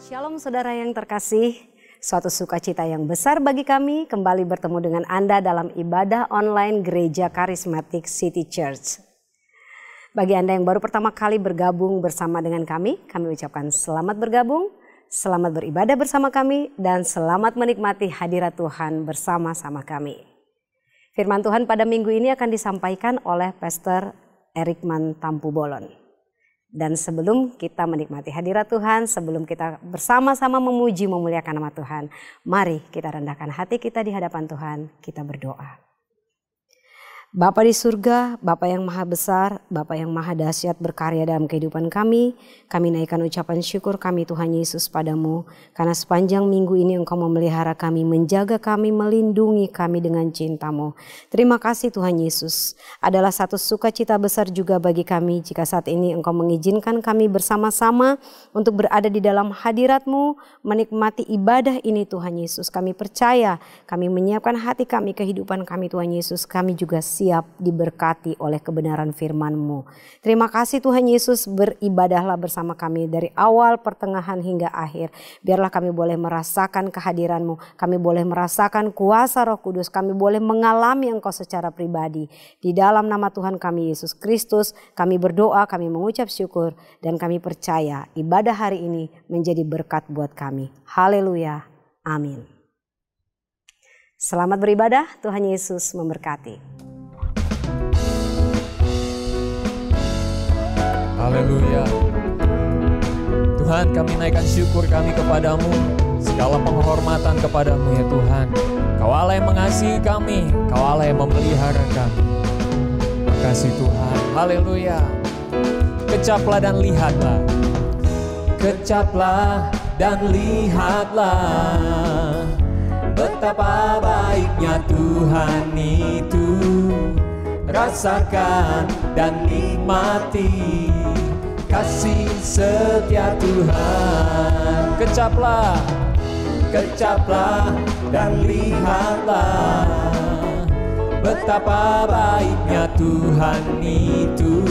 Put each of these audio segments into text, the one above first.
Shalom saudara yang terkasih, suatu sukacita yang besar bagi kami kembali bertemu dengan Anda dalam ibadah online Gereja Karismatik City Church. Bagi Anda yang baru pertama kali bergabung bersama dengan kami ucapkan selamat bergabung, selamat beribadah bersama kami, dan selamat menikmati hadirat Tuhan bersama-sama kami. Firman Tuhan pada minggu ini akan disampaikan oleh Pastor Erikman Tampu Bolon. Dan sebelum kita menikmati hadirat Tuhan, sebelum kita bersama-sama memuji memuliakan nama Tuhan, mari kita rendahkan hati kita di hadapan Tuhan, kita berdoa. Bapa di surga, Bapa yang maha besar, Bapa yang maha dahsyat berkarya dalam kehidupan kami naikkan ucapan syukur kami Tuhan Yesus padamu, karena sepanjang minggu ini Engkau memelihara kami, menjaga kami, melindungi kami dengan cinta-Mu. Terima kasih Tuhan Yesus, adalah satu sukacita besar juga bagi kami jika saat ini Engkau mengizinkan kami bersama-sama untuk berada di dalam hadirat-Mu, menikmati ibadah ini Tuhan Yesus. Kami percaya, kami menyiapkan hati kami, kehidupan kami Tuhan Yesus, kami juga siap diberkati oleh kebenaran firman-Mu. Terima kasih Tuhan Yesus, beribadahlah bersama kami dari awal, pertengahan hingga akhir. Biarlah kami boleh merasakan kehadiran-Mu, kami boleh merasakan kuasa Roh Kudus, kami boleh mengalami Engkau secara pribadi. Di dalam nama Tuhan kami Yesus Kristus, kami berdoa, kami mengucap syukur, dan kami percaya ibadah hari ini menjadi berkat buat kami. Haleluya, amin. Selamat beribadah, Tuhan Yesus memberkati. Haleluya. Tuhan, kami naikkan syukur kami kepadamu, segala penghormatan kepadamu ya Tuhan. Kau Allah yang mengasihi kami, Kau Allah yang memelihara kami. Terima kasih Tuhan. Haleluya. Kecaplah dan lihatlah. Kecaplah dan lihatlah, betapa baiknya Tuhan itu. Rasakan dan nikmati kasih setia Tuhan. Kecaplah, kecaplah dan lihatlah, betapa baiknya Tuhan itu.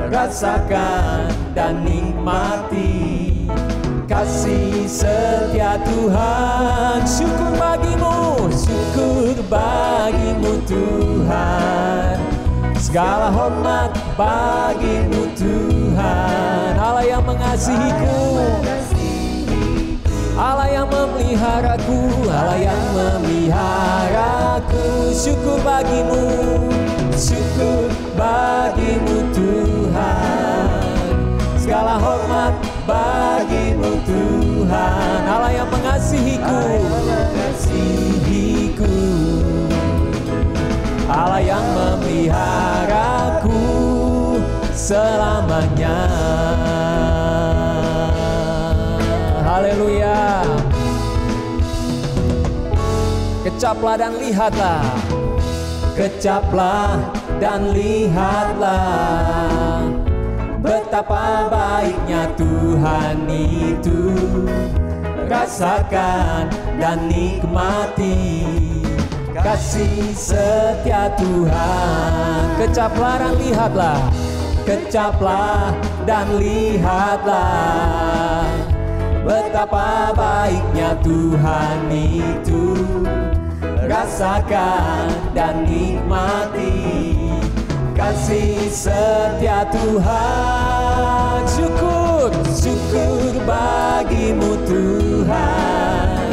Rasakan dan nikmati kasih setia Tuhan. Syukur bagimu, syukur bagimu Tuhan. Segala hormat bagimu Tuhan. Allah yang mengasihiku, Allah yang memeliharaku, Allah yang memeliharaku. Syukur bagimu, syukur bagimu Tuhan. Segala hormat bagimu Tuhan. Allah yang mengasihiku, Allah yang memeliharaku selamanya. Haleluya. Kecaplah dan lihatlah, kecaplah dan lihatlah, betapa baiknya Tuhan itu. Rasakan dan nikmati kasih setia Tuhan. Kecaplah dan lihatlah, kecaplah dan lihatlah, betapa baiknya Tuhan itu. Rasakan dan nikmati kasih setia Tuhan. Syukur, syukur bagimu Tuhan.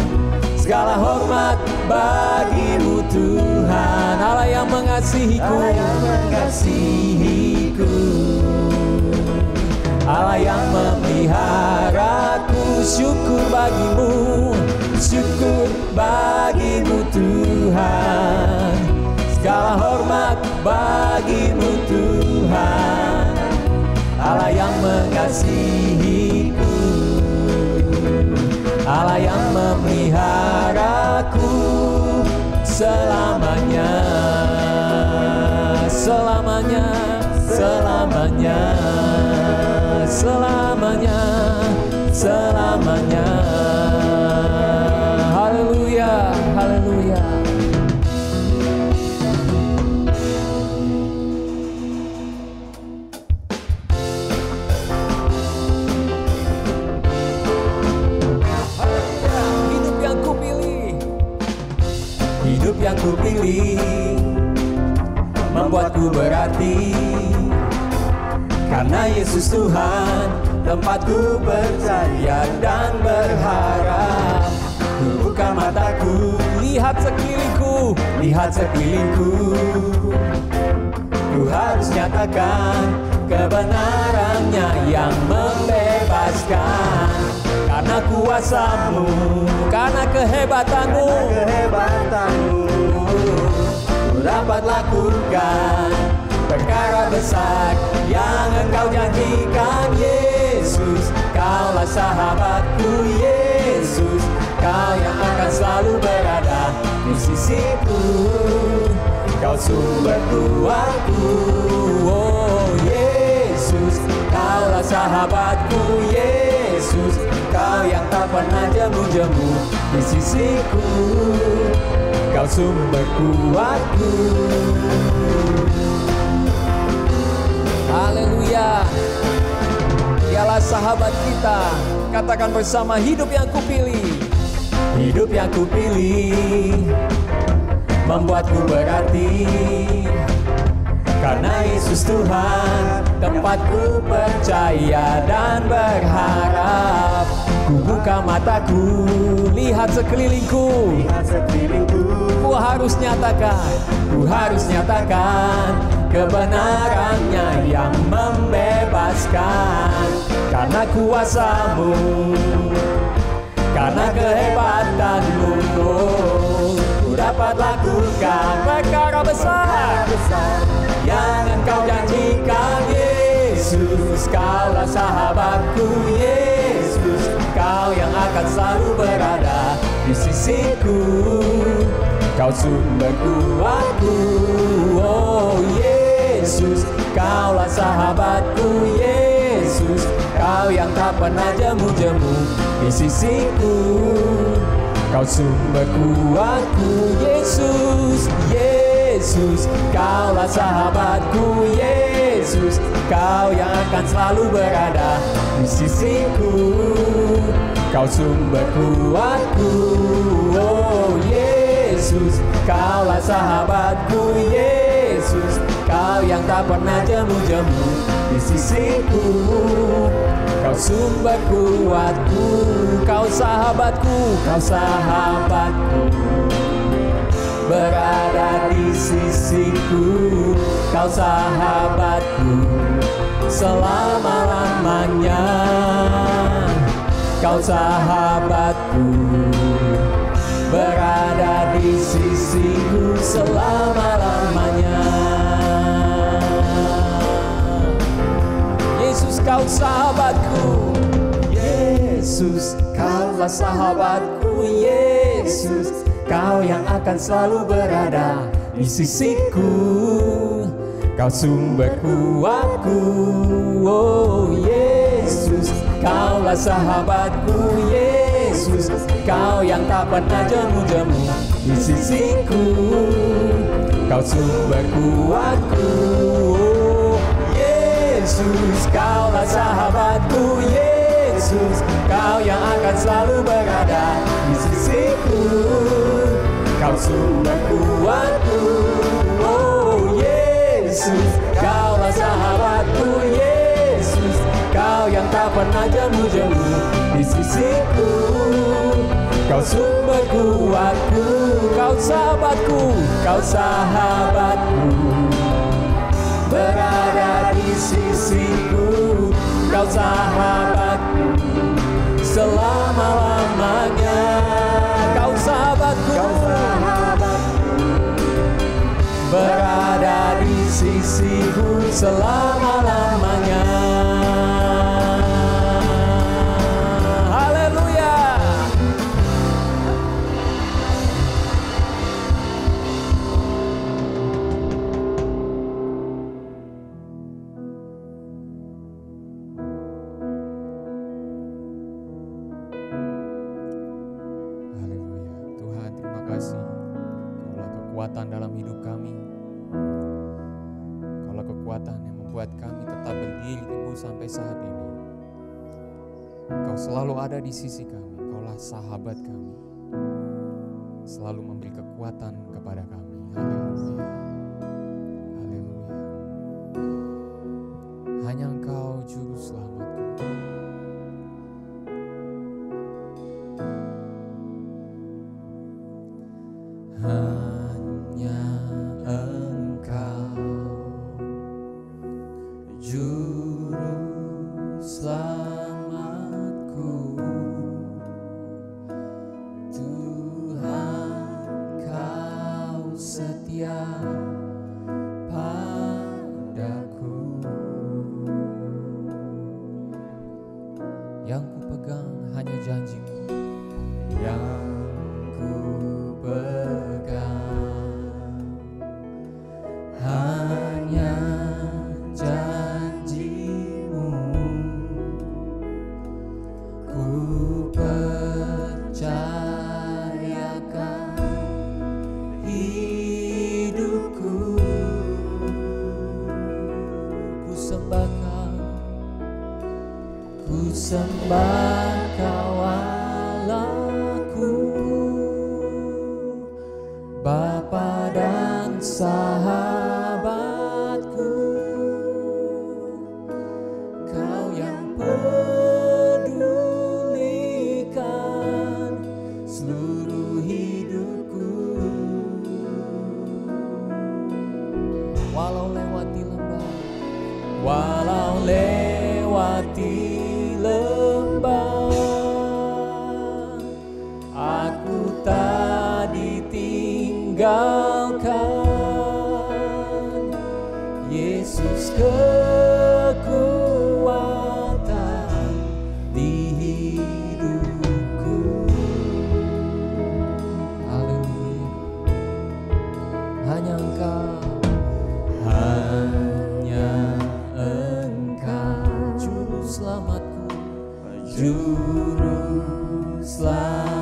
Segala hormat bagimu Tuhan. Allah yang mengasihiku, Allah yang mengasihiku, Allah yang memeliharaku. Syukur bagimu, syukur bagimu Tuhan. Segala hormat bagimu Tuhan. Allah yang mengasihiku, Allah yang memeliharaku selamanya, selamanya, selamanya, selamanya, selamanya. Haleluya, haleluya. yang kupilih membuatku berarti. Karena Yesus Tuhan, tempatku percaya dan berharap. Ku buka mataku, lihat sekelilingku, lihat sekelilingku. Ku harus nyatakan kebenarannya yang membebaskan. Karena kuasa-Mu, karena kehebatanmu, ku dapat lakukan perkara besar yang Engkau janjikan. Yesus, Kaulah sahabatku. Yesus, Kau yang akan selalu berada di sisiku. Kau sumber kuatku. Oh Yesus, Kaulah sahabatku. Yesus, Kau yang tak pernah jemu-jemu di sisiku. Kau sumber kuatku. Haleluya. Dialah sahabat kita. Katakan bersama, hidup yang kupilih. Hidup yang kupilih membuatku berarti. Karena Yesus Tuhan, tempatku percaya dan berharap. Ku buka mataku, lihat sekelilingku. Ku harus nyatakan kebenarannya yang membebaskan. Karena kuasa-Mu, karena kehebatanmu, ku dapat lakukan perkara besar yang Engkau janjikan. Yesus, Kaulah sahabatku. Yesus, Kau yang akan selalu berada di sisiku. Kau sumber kuatku. Oh Yesus, Kaulah sahabatku. Yesus, Kau yang tak pernah jemu-jemu di sisiku. Kau sumber kuatku. Yesus, Yesus, Kaulah sahabatku. Yesus, Kau yang akan selalu berada di sisiku. Kau sumber kuatku. Oh Yesus, Kaulah sahabatku. Yesus, Kau yang tak pernah jemu-jemu di sisiku. Kau sumber kuatku. Kau sahabatku, Kau sahabatku, berada di sisiku. Kau sahabatku selama-lamanya. Kau sahabatku, berada di sisiku selama-lamanya. Yesus, Kau sahabatku. Yesus, Kaulah sahabatku. Yesus, Kau yang akan selalu berada di sisiku. Kau sumber kuatku. Oh Yesus, Kaulah sahabatku. Yesus, Kau yang tak pernah jemu-jemu di sisiku. Kau sumber kuatku. Oh Yesus, Kaulah sahabatku. Yesus, Kau yang akan selalu berada di sisiku. Kau sumber kuatku. Oh Yesus, Kaulah sahabatku. Yesus, Kau yang tak pernah jemu-jemu di sisiku. Kau sumber kuatku. Kau sahabatku. Kau sahabatku, berada di sisiku. Kau sahabatku selama-lamanya. Kau sahabatku, berada di sisiku selama-lamanya. Haleluya. Tuhan, terima kasih. Kaulah kekuatan dalam hidup kami. Kaulah kekuatan yang membuat kami tetap berdiri teguh sampai saat ini. Kau selalu ada di sisi kami. Kaulah sahabat kami. selalu memberi kekuatan kepada kami. Haleluya. Haleluya. Hanya Engkau juru selamatku. Hanya Engkau juru selamatku. Tuhan, Kau setia padaku. Yang ku pegang hanya janji-Mu. Yang ku pegang hanya janji-Mu. Ku percayakan hidupku. Ku sembah Kau Allahku, Bapa dan sahabatku. Kau yang pedulikan seluruh hidupku. Walau lewati lembah, walau lewati lembah, aku tak ditinggalkan. Yesus kekuatan di hidupku. Haleluya. Hanya Engkau, hanya Engkau juru selamatku, juru selamatku.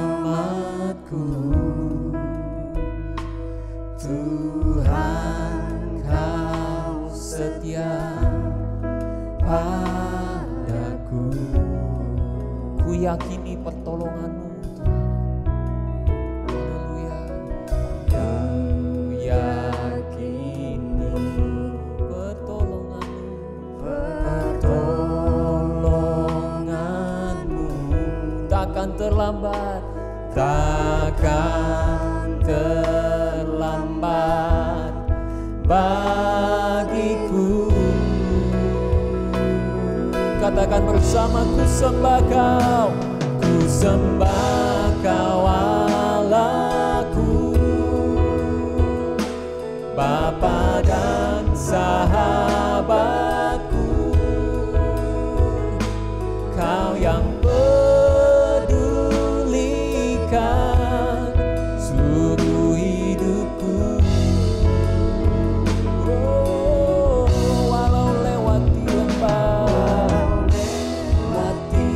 Tuhan, Kau setia padaku. Ku yakini pertolongan-Mu, Tuhan. Haleluya. Ku yakini pertolongan-Mu, pertolongan-Mu takkan terlambat, takkan terlambat bagiku. Katakan bersama, ku sembah Kau, ku sembah Kau Allahku, Bapa dan sahabatku. Kau yang pedulikan seluruh hidupku. Oh, walau lewati lembah, lewati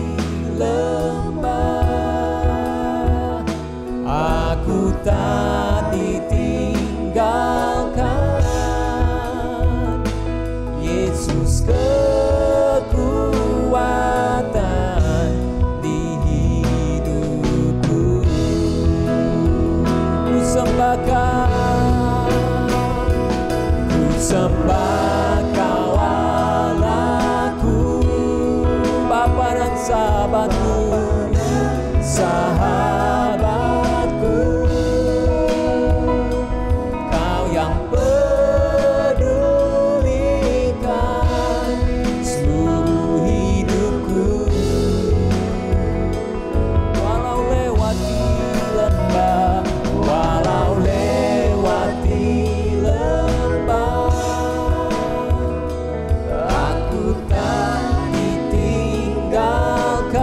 lembah, aku tak ditinggalkan. Yesus kekuatan di hidupku. Ku sembah Kau, ku sembah Kau Allahku, Bapa dan sahabatku, sahabatku. Kau yang pedulikan seluruh hidupku. Walau lewati lembah, walau lewati lembah, aku tak ditinggalkan.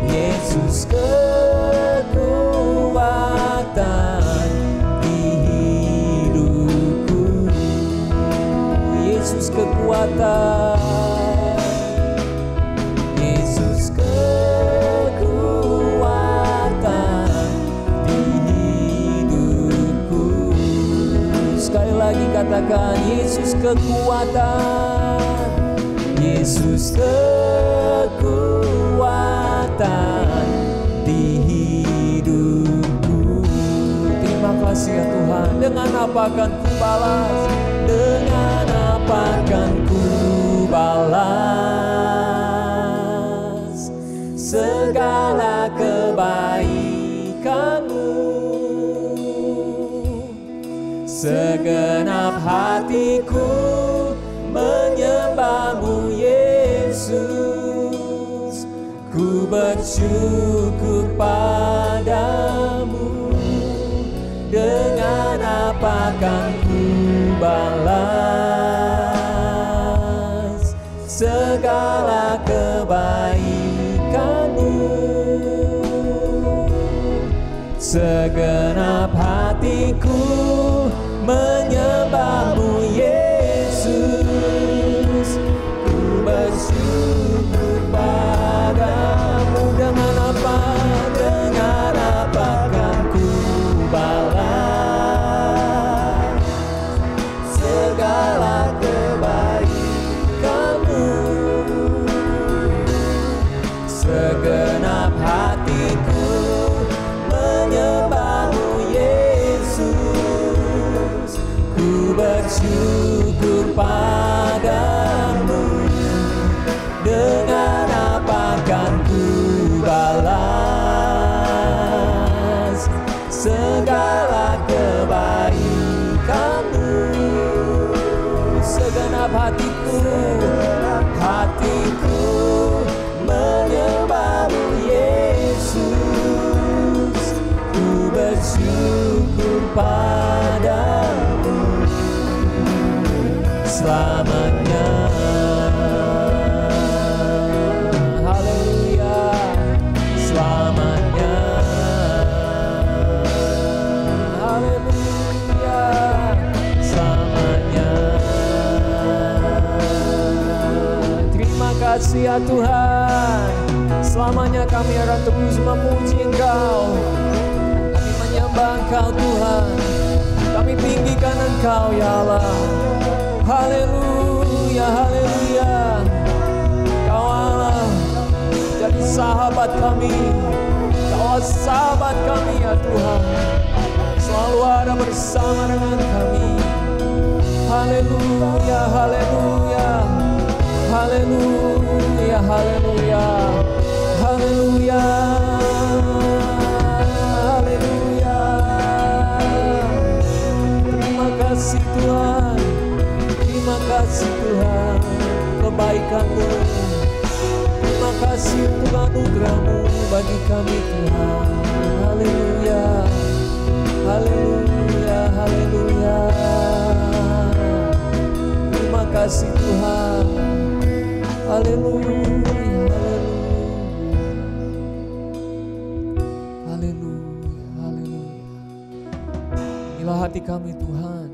Yesus kekuatan di hidupku. Yesus kekuatan, Yesus kekuatan di hidupku. Sekali lagi katakan, Yesus kekuatan, Yesus kekuatan di hidupku. apa akan ku balas? Dengan apa akan ku balas segala kebaikanmu? Segenap hatiku menyembahmu Yesus, ku bersyukur padamu. Dengan apa akan ku balas segala kebaikanmu? Segenap hatiku menyembahmu Yesus, ku bersyukur padamu. Dengan apa akan ku balas segala kebaikanmu? Segenap hatiku menyembahmu Yesus, ku bersyukur padamu. Dengan apa akan ku balas segala kebaikanmu? Segenap hatiku menyembahmu Yesus, ku bersyukur padamu selamanya. Haleluya, selamanya. Haleluya, selamanya. Terima kasih ya Tuhan, selamanya kami akan terus memuji Engkau. Kami menyembah Engkau Tuhan, kami tinggikan Engkau ya Allah. Haleluya, haleluya. Kau Allah jadi sahabat kami, Kau sahabat kami ya Tuhan, selalu ada bersama dengan kami. Haleluya, haleluya, haleluya, haleluya, haleluya, haleluya. Terima kasih Tuhan, terima kasih Tuhan kebaikan-Mu. Terima kasih untuk anugerah-Mu bagi kami Tuhan. Haleluya, haleluya, haleluya. Terima kasih Tuhan. Haleluya, haleluya, haleluya, haleluya. Inilah hati kami Tuhan,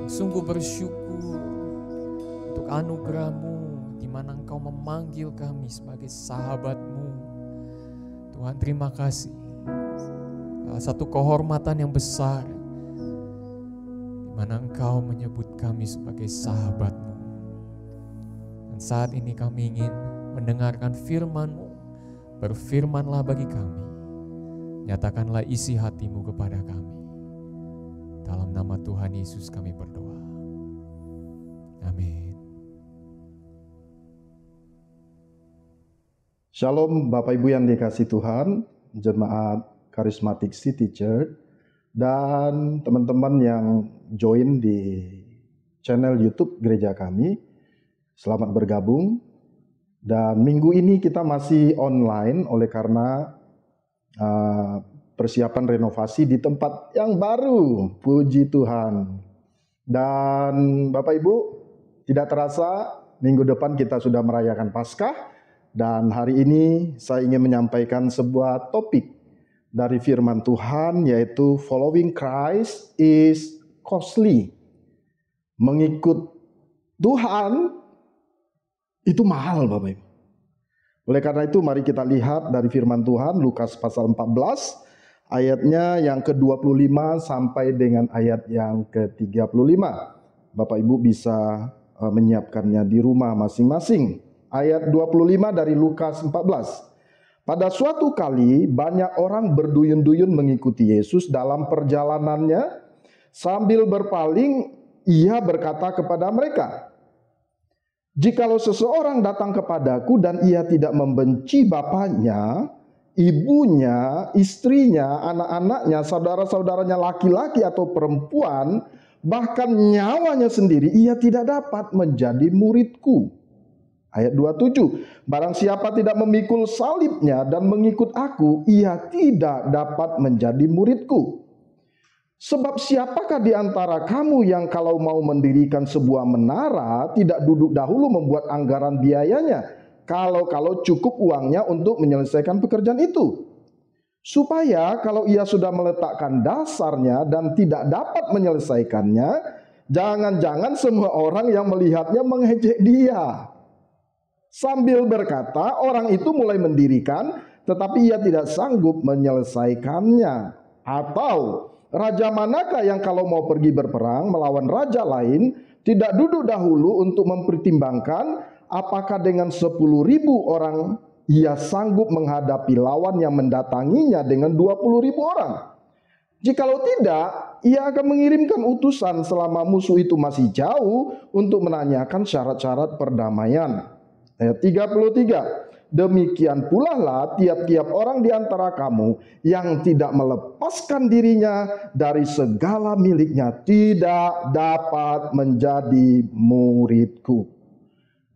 sungguh bersyukur untuk anugerah-Mu di mana Engkau memanggil kami sebagai sahabat-Mu. Tuhan, terima kasih. Satu kehormatan yang besar di mana Engkau menyebut kami sebagai sahabat-Mu. Dan saat ini kami ingin mendengarkan firman-Mu. Berfirmanlah bagi kami. Nyatakanlah isi hati-Mu kepada kami. Dalam nama Tuhan Yesus kami berdoa. Amin. Shalom Bapak Ibu yang dikasihi Tuhan, jemaat Charismatic City Church, dan teman-teman yang join di channel YouTube gereja kami. Selamat bergabung. Dan minggu ini kita masih online oleh karena persiapan renovasi di tempat yang baru. Puji Tuhan. Dan Bapak Ibu, tidak terasa minggu depan kita sudah merayakan Paskah. Dan hari ini saya ingin menyampaikan sebuah topik dari firman Tuhan, yaitu following Christ is costly. Mengikut Tuhan itu mahal Bapak Ibu. Oleh karena itu mari kita lihat dari firman Tuhan Lukas pasal 14 ayatnya yang ke-25 sampai dengan ayat yang ke-35. Bapak Ibu bisa menyiapkannya di rumah masing-masing. Ayat 25 dari Lukas 14. Pada suatu kali banyak orang berduyun-duyun mengikuti Yesus. Dalam perjalanannya sambil berpaling, ia berkata kepada mereka, "Jikalau seseorang datang kepadaku dan ia tidak membenci bapaknya, ibunya, istrinya, anak-anaknya, saudara-saudaranya laki-laki atau perempuan, bahkan nyawanya sendiri, ia tidak dapat menjadi muridku." Ayat 27, "Barang siapa tidak memikul salibnya dan mengikut aku, ia tidak dapat menjadi muridku. Sebab siapakah di antara kamu yang kalau mau mendirikan sebuah menara, tidak duduk dahulu membuat anggaran biayanya, kalau cukup uangnya untuk menyelesaikan pekerjaan itu? Supaya kalau ia sudah meletakkan dasarnya dan tidak dapat menyelesaikannya, jangan-jangan semua orang yang melihatnya mengejek dia." Sambil berkata, orang itu mulai mendirikan, tetapi ia tidak sanggup menyelesaikannya. Atau, raja manakah yang kalau mau pergi berperang melawan raja lain, tidak duduk dahulu untuk mempertimbangkan apakah dengan 10.000 orang ia sanggup menghadapi lawan yang mendatanginya dengan 20.000 orang? Jikalau tidak, ia akan mengirimkan utusan selama musuh itu masih jauh untuk menanyakan syarat-syarat perdamaian. Ayat 33, "Demikian pula lah tiap-tiap orang di antara kamu yang tidak melepaskan dirinya dari segala miliknya tidak dapat menjadi muridku.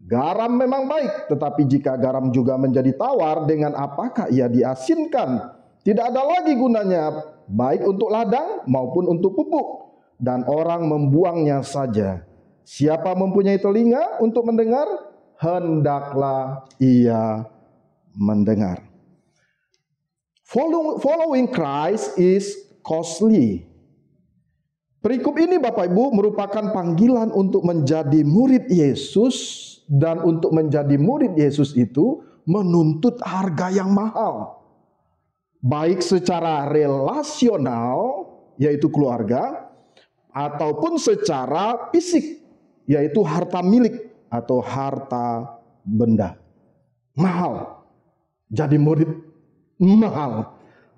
Garam memang baik, tetapi jika garam juga menjadi tawar, dengan apakah ia diasinkan? Tidak ada lagi gunanya, baik untuk ladang maupun untuk pupuk, dan orang membuangnya saja. Siapa mempunyai telinga untuk mendengar, hendaklah ia mendengar." Following Christ is costly. Perikop ini Bapak Ibu merupakan panggilan untuk menjadi murid Yesus, dan untuk menjadi murid Yesus itu menuntut harga yang mahal. Baik secara relasional, yaitu keluarga, ataupun secara fisik, yaitu harta milik atau harta benda. Mahal. Jadi murid mahal.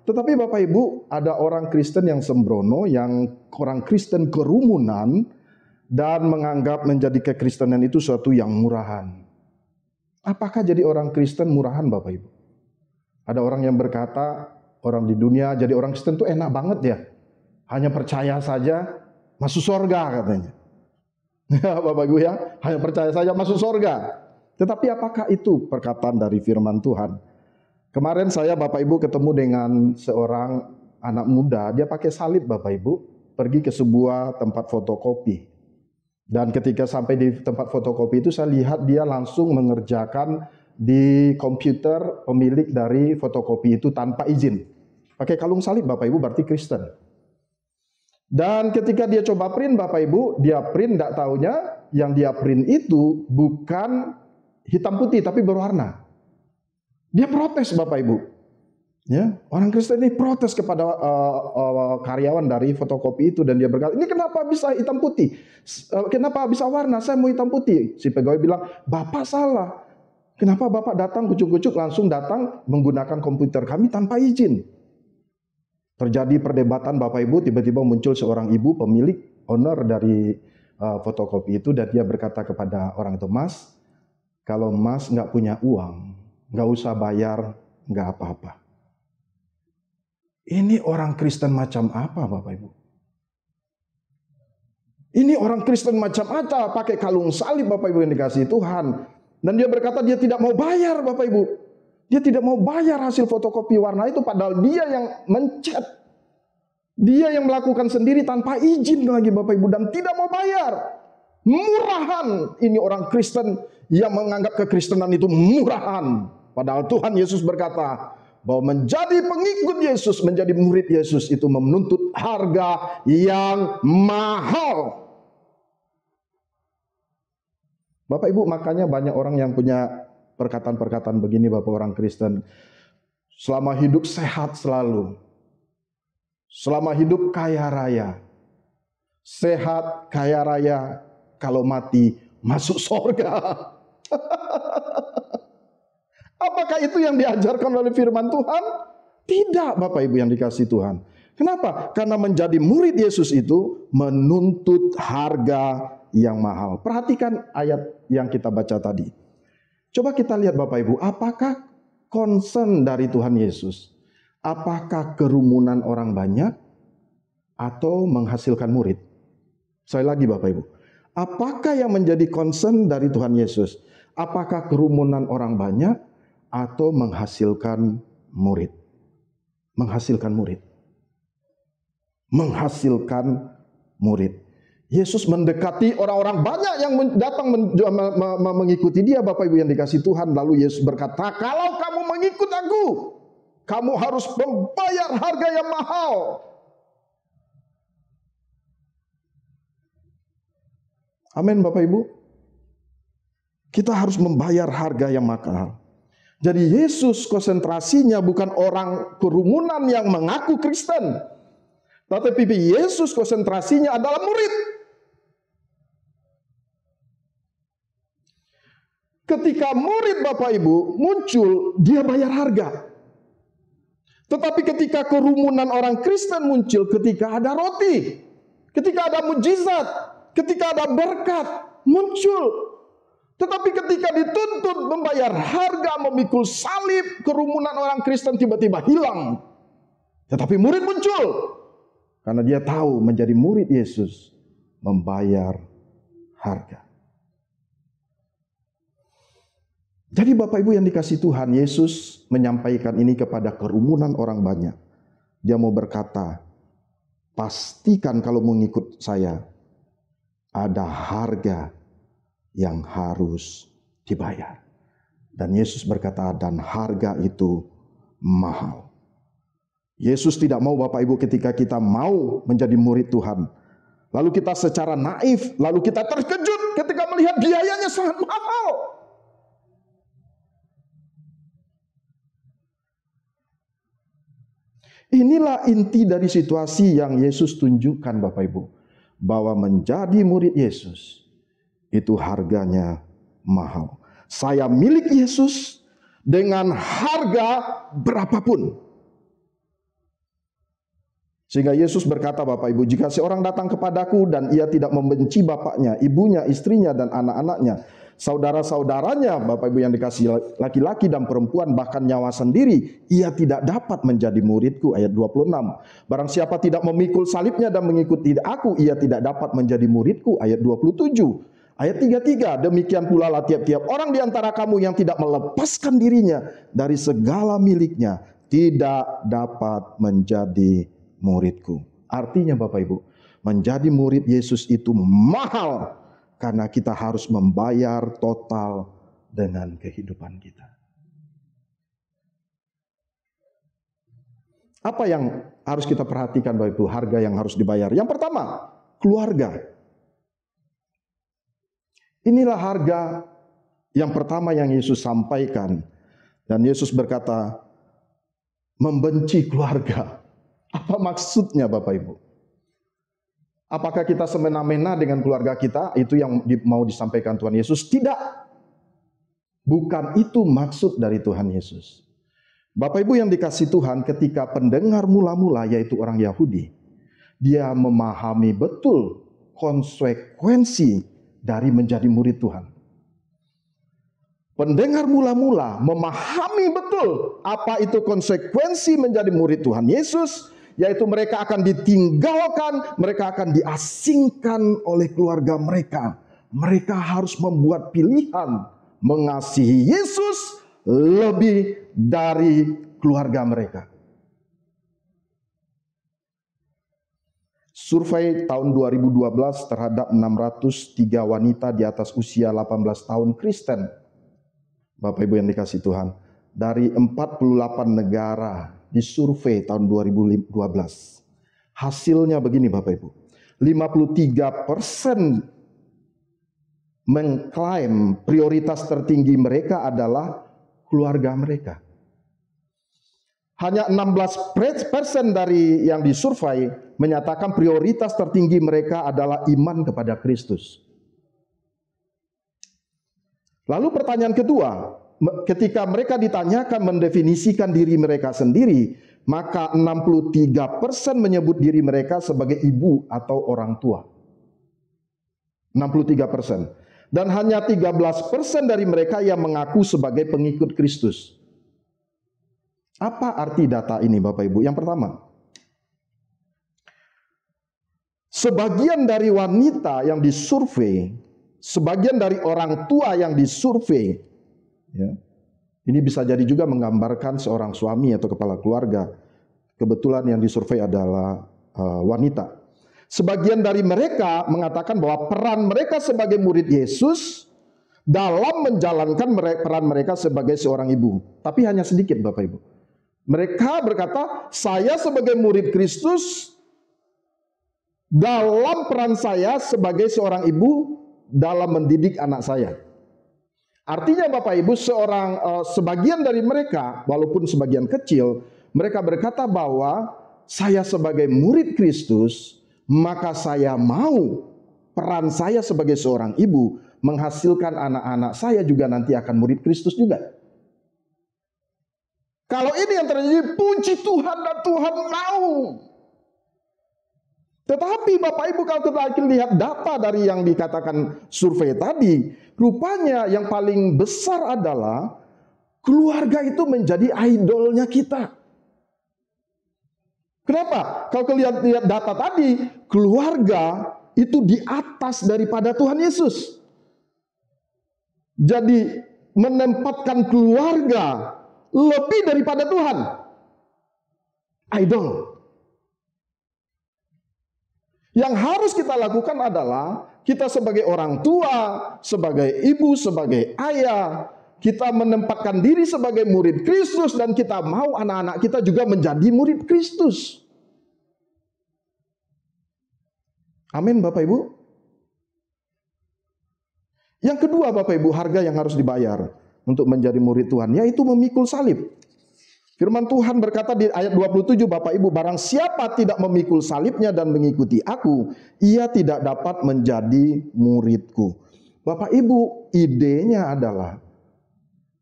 Tetapi Bapak Ibu, ada orang Kristen yang sembrono, yang orang Kristen kerumunan, dan menganggap menjadi kekristenan itu suatu yang murahan. Apakah jadi orang Kristen murahan Bapak Ibu? Ada orang yang berkata, orang di dunia jadi orang Kristen itu enak banget ya. Hanya percaya saja masuk surga katanya. Ya Bapak Ibu ya, hanya percaya saja masuk surga. Tetapi apakah itu perkataan dari firman Tuhan? Kemarin saya Bapak Ibu ketemu dengan seorang anak muda, dia pakai salib Bapak Ibu, pergi ke sebuah tempat fotokopi. Dan ketika sampai di tempat fotokopi itu saya lihat dia langsung mengerjakan di komputer pemilik dari fotokopi itu tanpa izin. Pakai kalung salib Bapak Ibu, berarti Kristen. Dan ketika dia coba print Bapak Ibu, dia print, tidak taunya yang dia print itu bukan hitam putih tapi berwarna. Dia protes Bapak Ibu. Ya, orang Kristen ini protes kepada karyawan dari fotokopi itu, dan dia berkata, "Ini kenapa bisa hitam putih? Kenapa bisa warna? Saya mau hitam putih." Si pegawai bilang, "Bapak salah. Kenapa Bapak datang kucuk-kucuk langsung datang menggunakan komputer kami tanpa izin?" Terjadi perdebatan Bapak Ibu, tiba-tiba muncul seorang ibu pemilik, owner dari fotokopi itu, dan dia berkata kepada orang itu, "Mas, kalau Mas nggak punya uang, nggak usah bayar, nggak apa-apa." Ini orang Kristen macam apa Bapak Ibu? Ini orang Kristen macam apa? Pakai kalung salib Bapak Ibu yang dikasih Tuhan. Dan dia berkata dia tidak mau bayar Bapak Ibu. Dia tidak mau bayar hasil fotokopi warna itu, padahal dia yang mencet. Dia yang melakukan sendiri tanpa izin lagi Bapak Ibu, dan tidak mau bayar. Murahan. Ini orang Kristen yang menganggap kekristenan itu murahan. Padahal Tuhan Yesus berkata bahwa menjadi pengikut Yesus, menjadi murid Yesus itu menuntut harga yang mahal. Bapak Ibu, makanya banyak orang yang punya perkataan-perkataan begini Bapak orang Kristen. Selama hidup sehat selalu. Selama hidup kaya raya. Sehat, kaya raya, kalau mati masuk surga. Apakah itu yang diajarkan oleh firman Tuhan? Tidak, Bapak Ibu yang dikasihi Tuhan. Kenapa? Karena menjadi murid Yesus itu menuntut harga yang mahal. Perhatikan ayat yang kita baca tadi. Coba kita lihat Bapak Ibu, apakah concern dari Tuhan Yesus? Apakah kerumunan orang banyak atau menghasilkan murid? Sekali lagi Bapak Ibu, apakah yang menjadi concern dari Tuhan Yesus? Apakah kerumunan orang banyak atau menghasilkan murid? Menghasilkan murid. Menghasilkan murid. Yesus mendekati orang-orang banyak yang datang mengikuti dia, Bapak Ibu yang dikasihi Tuhan. Lalu Yesus berkata, kalau kamu mengikut aku, kamu harus membayar harga yang mahal. Amin Bapak Ibu. Kita harus membayar harga yang mahal. Jadi Yesus konsentrasinya bukan orang kerumunan yang mengaku Kristen. Tetapi Yesus konsentrasinya adalah murid. Ketika murid Bapak Ibu muncul, dia bayar harga. Tetapi ketika kerumunan orang Kristen muncul, ketika ada roti, ketika ada mujizat, ketika ada berkat, muncul. Tetapi ketika dituntut membayar harga, memikul salib, kerumunan orang Kristen tiba-tiba hilang. Tetapi murid muncul. Karena dia tahu menjadi murid Yesus membayar harga. Jadi Bapak Ibu yang dikasihi Tuhan, Yesus menyampaikan ini kepada kerumunan orang banyak. Dia mau berkata, pastikan kalau mengikut saya, ada harga yang harus dibayar. Dan Yesus berkata, dan harga itu mahal. Yesus tidak mau Bapak Ibu ketika kita mau menjadi murid Tuhan, lalu kita secara naif, lalu kita terkejut ketika melihat biayanya sangat mahal. Inilah inti dari situasi yang Yesus tunjukkan Bapak Ibu. Bahwa menjadi murid Yesus itu harganya mahal. Saya milik Yesus dengan harga berapapun. Sehingga Yesus berkata Bapak Ibu, jika seorang datang kepadaku dan ia tidak membenci bapaknya, ibunya, istrinya dan anak-anaknya, saudara-saudaranya, Bapak Ibu yang dikasihi laki-laki dan perempuan, bahkan nyawa sendiri, ia tidak dapat menjadi muridku. Ayat 26. Barang siapa tidak memikul salibnya dan mengikuti aku, ia tidak dapat menjadi muridku. Ayat 27. Ayat 33. Demikian pula lah tiap-tiap orang di antara kamu yang tidak melepaskan dirinya dari segala miliknya, tidak dapat menjadi muridku. Artinya Bapak Ibu, menjadi murid Yesus itu mahal. Karena kita harus membayar total dengan kehidupan kita. Apa yang harus kita perhatikan Bapak Ibu? Harga yang harus dibayar. Yang pertama, keluarga. Inilah harga yang pertama yang Yesus sampaikan. Dan Yesus berkata, membenci keluarga. Apa maksudnya Bapak Ibu? Apakah kita semena-mena dengan keluarga kita? Itu yang mau disampaikan Tuhan Yesus? Tidak. Bukan itu maksud dari Tuhan Yesus. Bapak Ibu yang dikasihi Tuhan, ketika pendengar mula-mula yaitu orang Yahudi, dia memahami betul konsekuensi dari menjadi murid Tuhan. Pendengar mula-mula memahami betul apa itu konsekuensi menjadi murid Tuhan Yesus, yaitu mereka akan ditinggalkan, mereka akan diasingkan oleh keluarga mereka. Mereka harus membuat pilihan mengasihi Yesus lebih dari keluarga mereka. Survei tahun 2012 terhadap 603 wanita di atas usia 18 tahun Kristen. Bapak Ibu yang dikasihi Tuhan, dari 48 negara disurvei tahun 2012. Hasilnya begini Bapak Ibu. 53% mengklaim prioritas tertinggi mereka adalah keluarga mereka. Hanya 16% dari yang disurvei menyatakan prioritas tertinggi mereka adalah iman kepada Kristus. Lalu pertanyaan kedua, ketika mereka ditanyakan mendefinisikan diri mereka sendiri, maka 63% menyebut diri mereka sebagai ibu atau orang tua. 63%. Dan hanya 13% dari mereka yang mengaku sebagai pengikut Kristus. Apa arti data ini Bapak Ibu? Yang pertama, sebagian dari wanita yang disurvei, sebagian dari orang tua yang disurvei, ya, ini bisa jadi juga menggambarkan seorang suami atau kepala keluarga. Kebetulan yang disurvei adalah wanita. Sebagian dari mereka mengatakan bahwa peran mereka sebagai murid Yesus dalam menjalankan peran mereka sebagai seorang ibu. Tapi hanya sedikit Bapak Ibu. Mereka berkata, saya sebagai murid Kristus dalam peran saya sebagai seorang ibu dalam mendidik anak saya. Artinya Bapak Ibu, sebagian dari mereka, walaupun sebagian kecil, mereka berkata bahwa saya sebagai murid Kristus, maka saya mau peran saya sebagai seorang ibu menghasilkan anak-anak saya juga nanti akan murid Kristus juga. Kalau ini yang terjadi, puji Tuhan dan Tuhan mau. Tetapi Bapak Ibu, kalau kita lihat data dari yang dikatakan survei tadi, rupanya yang paling besar adalah keluarga itu menjadi idolnya kita. Kenapa? Kalau lihat data tadi, keluarga itu di atas daripada Tuhan Yesus. Jadi menempatkan keluarga lebih daripada Tuhan. Idol. Yang harus kita lakukan adalah kita sebagai orang tua, sebagai ibu, sebagai ayah, kita menempatkan diri sebagai murid Kristus dan kita mau anak-anak kita juga menjadi murid Kristus. Amin Bapak Ibu. Yang kedua Bapak Ibu, harga yang harus dibayar untuk menjadi murid Tuhan, yaitu memikul salib. Firman Tuhan berkata di ayat 27 Bapak Ibu, barang siapa tidak memikul salibnya dan mengikuti aku, ia tidak dapat menjadi muridku. Bapak Ibu, idenya adalah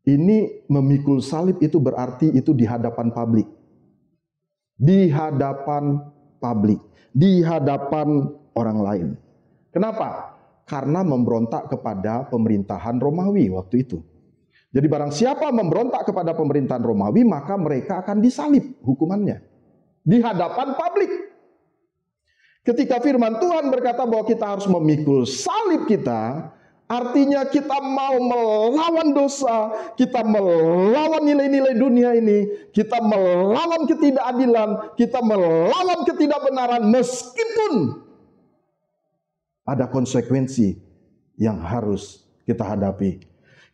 ini memikul salib itu berarti itu di hadapan publik. Di hadapan publik. Di hadapan orang lain. Kenapa? Karena memberontak kepada pemerintahan Romawi waktu itu. Jadi barang siapa memberontak kepada pemerintahan Romawi, maka mereka akan disalib hukumannya. Di hadapan publik. Ketika firman Tuhan berkata bahwa kita harus memikul salib kita, artinya kita mau melawan dosa, kita melawan nilai-nilai dunia ini, kita melawan ketidakadilan, kita melawan ketidakbenaran meskipun ada konsekuensi yang harus kita hadapi.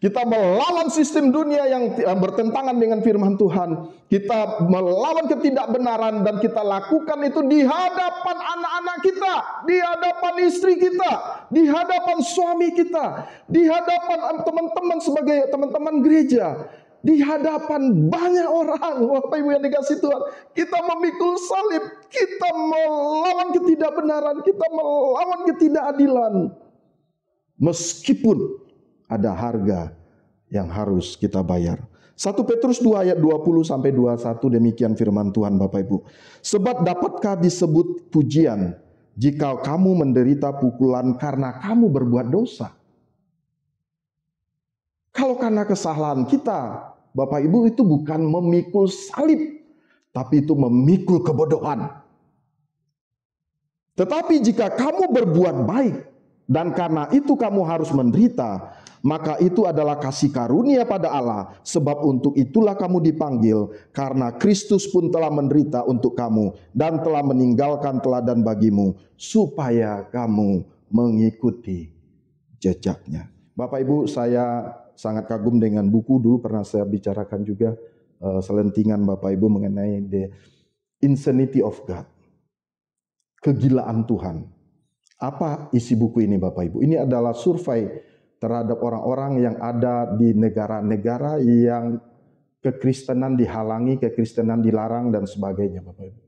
Kita melawan sistem dunia yang bertentangan dengan firman Tuhan. Kita melawan ketidakbenaran dan kita lakukan itu di hadapan anak-anak kita, di hadapan istri kita, di hadapan suami kita, di hadapan teman-teman sebagai teman-teman gereja, di hadapan banyak orang. Bapak Ibu yang dikasih Tuhan, kita memikul salib, kita melawan ketidakbenaran, kita melawan ketidakadilan. Meskipun ada harga yang harus kita bayar. 1 Petrus 2 ayat 20 sampai 21 demikian firman Tuhan Bapak Ibu. Sebab dapatkah disebut pujian jika kamu menderita pukulan karena kamu berbuat dosa? Kalau karena kesalahan kita, Bapak Ibu, itu bukan memikul salib, tapi itu memikul kebodohan. Tetapi jika kamu berbuat baik dan karena itu kamu harus menderita, maka itu adalah kasih karunia pada Allah, sebab untuk itulah kamu dipanggil, karena Kristus pun telah menderita untuk kamu dan telah meninggalkan teladan bagimu, supaya kamu mengikuti jejaknya. Bapak Ibu, saya sangat kagum dengan buku, dulu pernah saya bicarakan juga selentingan Bapak Ibu mengenai the insanity of God, kegilaan Tuhan. Apa isi buku ini Bapak Ibu? Ini adalah survei terhadap orang-orang yang ada di negara-negara yang kekristenan dihalangi, kekristenan dilarang dan sebagainya Bapak Ibu.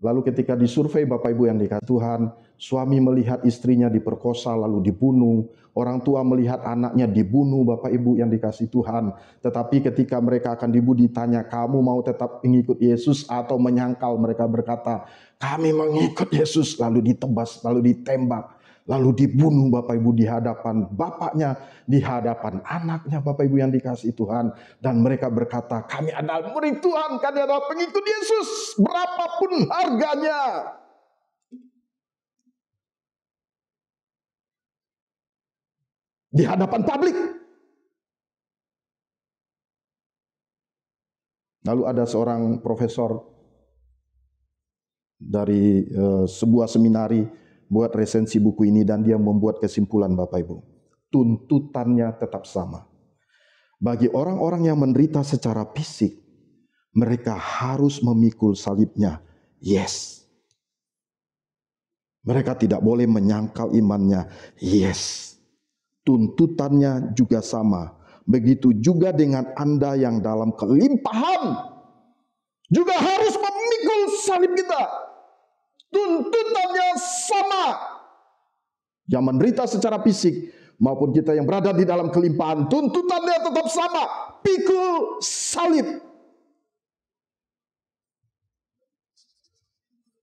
Lalu ketika disurvei Bapak Ibu yang dikasih Tuhan, suami melihat istrinya diperkosa lalu dibunuh, Orang tua melihat anaknya dibunuh, Bapak Ibu yang dikasih Tuhan. Tetapi ketika mereka akan dibunuh, ditanya, kamu mau tetap mengikut Yesus atau menyangkal? Mereka berkata, kami mengikut Yesus. Lalu ditebas, lalu ditembak, lalu dibunuh, Bapak Ibu, di hadapan bapaknya, di hadapan anaknya, Bapak Ibu yang dikasih Tuhan. Dan mereka berkata, kami adalah murid Tuhan, kami adalah pengikut Yesus, berapapun harganya. Di hadapan publik. Lalu ada seorang profesor dari sebuah seminari buat resensi buku ini, dan dia membuat kesimpulan, Bapak Ibu. Tuntutannya tetap sama. Bagi orang-orang yang menderita secara fisik, mereka harus memikul salibnya. Yes. Mereka tidak boleh menyangkal imannya. Yes. Tuntutannya juga sama. Begitu juga dengan Anda yang dalam kelimpahan juga harus memikul salib kita. Tuntutannya sama. Yang menderita secara fisik maupun kita yang berada di dalam kelimpahan, tuntutannya tetap sama. Pikul salib.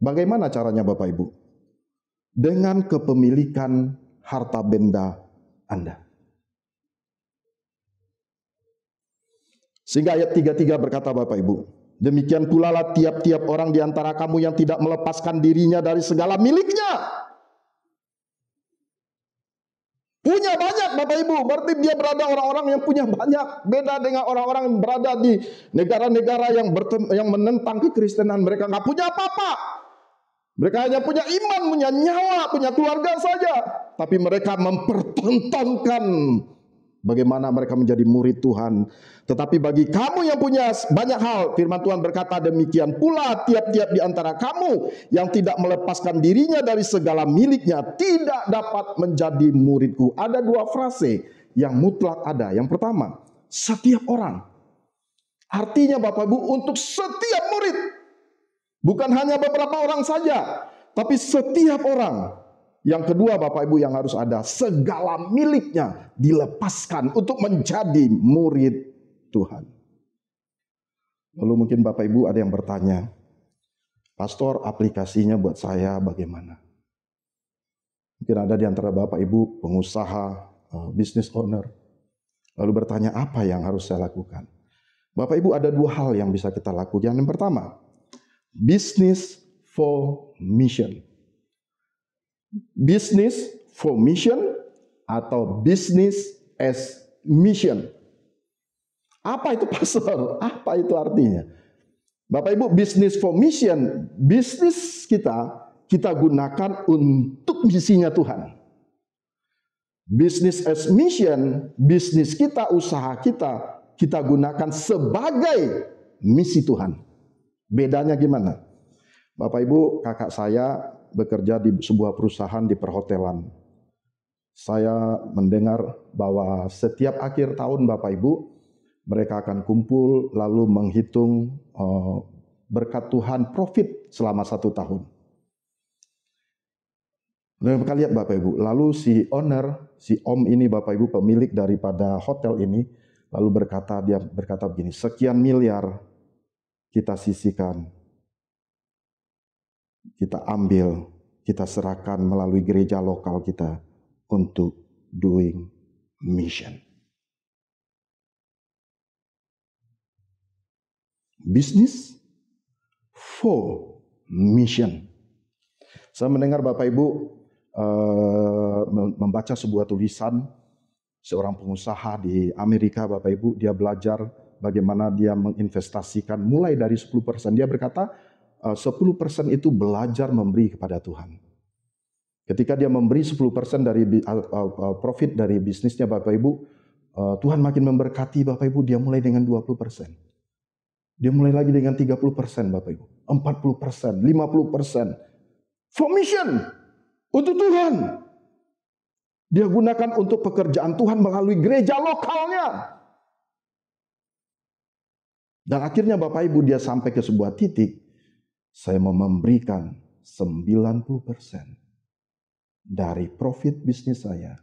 Bagaimana caranya, Bapak Ibu? Dengan kepemilikan harta benda Anda. Sehingga ayat 33 berkata, Bapak Ibu, demikian pula lah tiap-tiap orang di antara kamu yang tidak melepaskan dirinya dari segala miliknya. Punya banyak, Bapak Ibu, berarti dia berada orang-orang yang punya banyak. Beda dengan orang-orang yang berada di negara-negara yang menentang kekristenan. Mereka nggak punya apa-apa. Mereka hanya punya iman, punya nyawa, punya keluarga saja. Tapi mereka mempertontonkan bagaimana mereka menjadi murid Tuhan. Tetapi bagi kamu yang punya banyak hal, firman Tuhan berkata, demikian pula tiap-tiap di antara kamu yang tidak melepaskan dirinya dari segala miliknya tidak dapat menjadi muridku. Ada dua frase yang mutlak ada. Yang pertama, setiap orang. Artinya Bapak Ibu, untuk setiap murid. Bukan hanya beberapa orang saja, tapi setiap orang. Yang kedua, Bapak Ibu, yang harus ada, segala miliknya dilepaskan untuk menjadi murid Tuhan. Lalu mungkin Bapak Ibu ada yang bertanya, Pastor, aplikasinya buat saya bagaimana? Mungkin ada di antara Bapak Ibu pengusaha, business owner, lalu bertanya, apa yang harus saya lakukan? Bapak Ibu, ada dua hal yang bisa kita lakukan. Yang pertama, business for mission. Business for mission atau business as mission. Apa itu, Pastor? Apa itu artinya? Bapak Ibu, business for mission, bisnis kita gunakan untuk misinya Tuhan. Business as mission, bisnis kita, usaha kita gunakan sebagai misi Tuhan. Bedanya gimana? Bapak Ibu, kakak saya bekerja di sebuah perusahaan di perhotelan. Saya mendengar bahwa setiap akhir tahun Bapak Ibu, mereka akan kumpul lalu menghitung berkat Tuhan profit selama 1 tahun. Mereka lihat Bapak Ibu, lalu si owner, si om ini Bapak Ibu, pemilik daripada hotel ini, lalu dia berkata begini, sekian miliar kita sisihkan, kita ambil, kita serahkan melalui gereja lokal kita untuk doing mission. Business for mission. Saya mendengar Bapak Ibu membaca sebuah tulisan seorang pengusaha di Amerika, Bapak Ibu, dia belajar bagaimana dia menginvestasikan mulai dari 10%. Dia berkata 10% itu belajar memberi kepada Tuhan. Ketika dia memberi 10% dari profit dari bisnisnya Bapak Ibu, Tuhan makin memberkati Bapak Ibu, dia mulai dengan 20%. Dia mulai lagi dengan 30% Bapak Ibu, 40%, 50%. For mission, untuk Tuhan. Dia gunakan untuk pekerjaan Tuhan melalui gereja lokalnya. Dan akhirnya Bapak Ibu dia sampai ke sebuah titik, saya mau memberikan 90% dari profit bisnis saya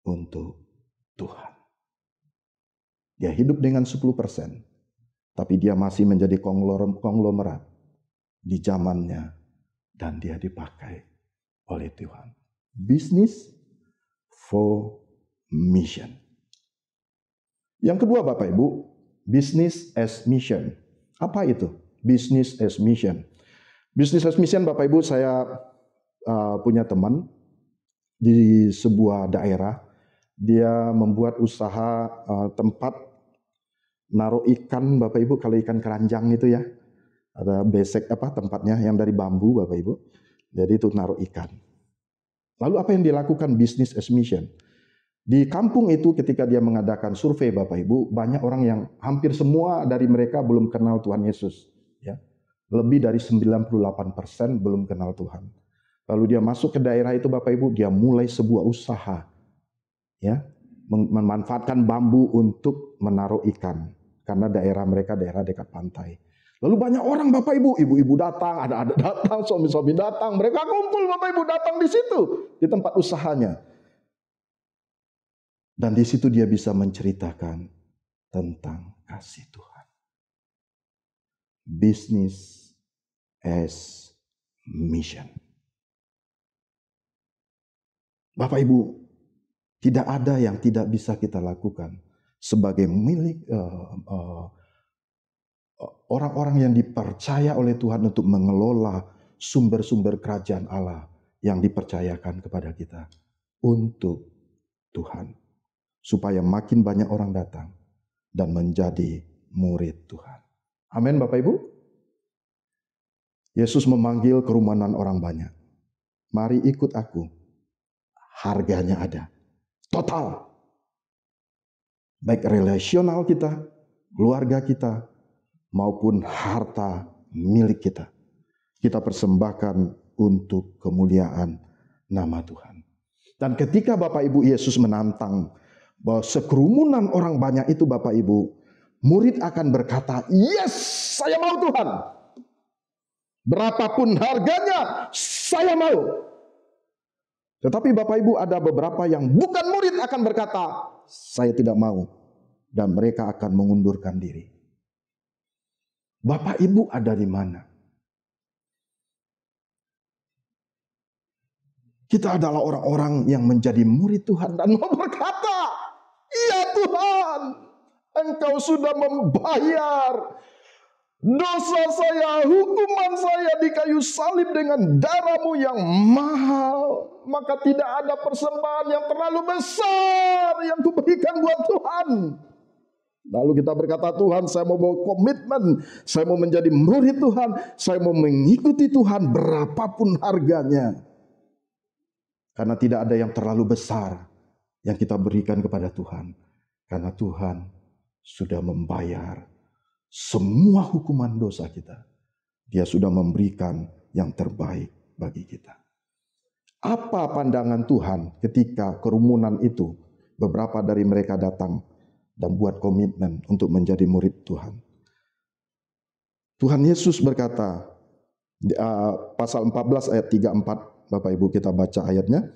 untuk Tuhan. Dia hidup dengan 10%, tapi dia masih menjadi konglomerat di zamannya dan dia dipakai oleh Tuhan. Business for mission. Yang kedua Bapak Ibu, business as mission. Apa itu? Business as mission. Business as mission Bapak Ibu, saya punya teman di sebuah daerah. Dia membuat usaha tempat naruh ikan Bapak Ibu, kalau ikan keranjang itu ya. Ada besek tempatnya yang dari bambu Bapak Ibu. Jadi itu naruh ikan. Lalu apa yang dilakukan business as mission? Di kampung itu ketika dia mengadakan survei Bapak Ibu, banyak orang yang hampir semua dari mereka belum kenal Tuhan Yesus. Ya. Lebih dari 98% belum kenal Tuhan. Lalu dia masuk ke daerah itu Bapak Ibu, dia mulai sebuah usaha. Ya, memanfaatkan bambu untuk menaruh ikan. Karena daerah mereka daerah dekat pantai. Lalu banyak orang Bapak Ibu, ibu-ibu datang, ada datang, suami-suami datang. Mereka kumpul Bapak Ibu datang di situ, di tempat usahanya. Dan di situ dia bisa menceritakan tentang kasih Tuhan. Business as mission. Bapak Ibu, tidak ada yang tidak bisa kita lakukan sebagai milik orang-orang yang dipercaya oleh Tuhan untuk mengelola sumber-sumber kerajaan Allah yang dipercayakan kepada kita untuk Tuhan. Supaya makin banyak orang datang dan menjadi murid Tuhan. Amin Bapak Ibu. Yesus memanggil kerumunan orang banyak. Mari ikut aku. Harganya ada. Total. Baik relasional kita, keluarga kita, maupun harta milik kita. Kita persembahkan untuk kemuliaan nama Tuhan. Dan ketika Bapak Ibu Yesus menantang bahwa sekerumunan orang banyak itu Bapak Ibu, murid akan berkata, yes, saya mau Tuhan. Berapapun harganya, saya mau. Tetapi Bapak Ibu ada beberapa yang bukan murid akan berkata, saya tidak mau. Dan mereka akan mengundurkan diri. Bapak Ibu ada di mana? Kita adalah orang-orang yang menjadi murid Tuhan dan mau berkata, iya Tuhan, Engkau sudah membayar dosa saya, hukuman saya di kayu salib dengan darah-Mu yang mahal. Maka tidak ada persembahan yang terlalu besar yang kuberikan buat Tuhan. Lalu kita berkata, Tuhan, saya mau komitmen, saya mau menjadi murid Tuhan, saya mau mengikuti Tuhan berapapun harganya. Karena tidak ada yang terlalu besar yang kita berikan kepada Tuhan. Karena Tuhan sudah membayar semua hukuman dosa kita. Dia sudah memberikan yang terbaik bagi kita. Apa pandangan Tuhan ketika kerumunan itu, beberapa dari mereka datang dan buat komitmen untuk menjadi murid Tuhan. Tuhan Yesus berkata, pasal 14 ayat 34, Bapak Ibu kita baca ayatnya.